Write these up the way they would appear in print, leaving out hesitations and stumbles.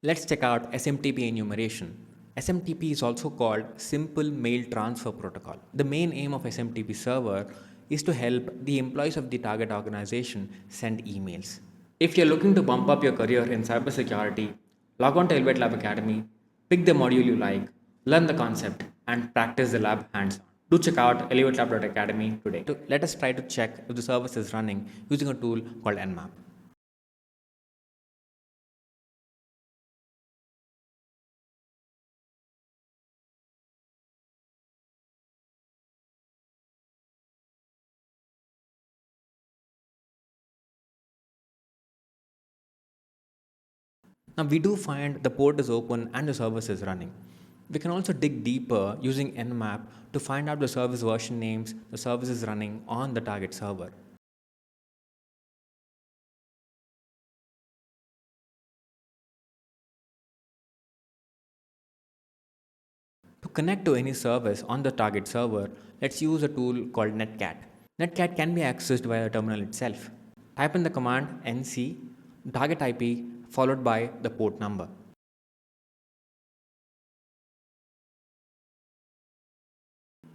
Let's check out SMTP enumeration. SMTP is also called Simple Mail Transfer Protocol. The main aim of SMTP server is to help the employees of the target organization send emails. If you're looking to bump up your career in cybersecurity, log on to Elevate Lab Academy, pick the module you like, learn the concept, and practice the lab hands on. Do check out elevatelab.academy today. Let us try to check if the service is running using a tool called Nmap. Now we do find the port is open and the service is running. We can also dig deeper using Nmap to find out the service version names the service is running on the target server. To connect to any service on the target server, let's use a tool called netcat. Netcat can be accessed via the terminal itself. Type in the command nc target IP followed by the port number.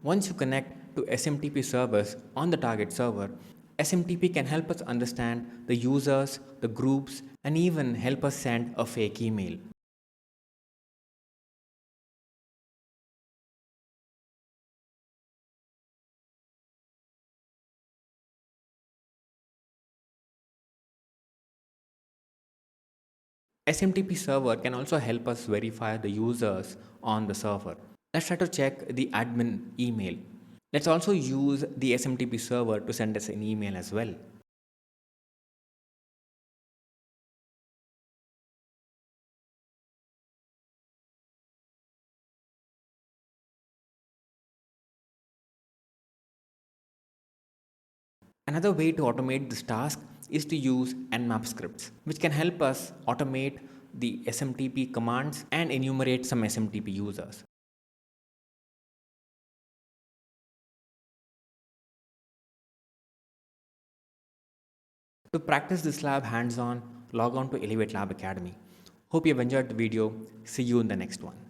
Once you connect to SMTP service on the target server, SMTP can help us understand the users, the groups, and even help us send a fake email. SMTP server can also help us verify the users on the server. Let's try to check the admin email. Let's also use the SMTP server to send us an email as well. Another way to automate this task is to use Nmap scripts, which can help us automate the SMTP commands and enumerate some SMTP users. To practice this lab hands-on, log on to Elevate Lab Academy. Hope you've enjoyed the video. See you in the next one.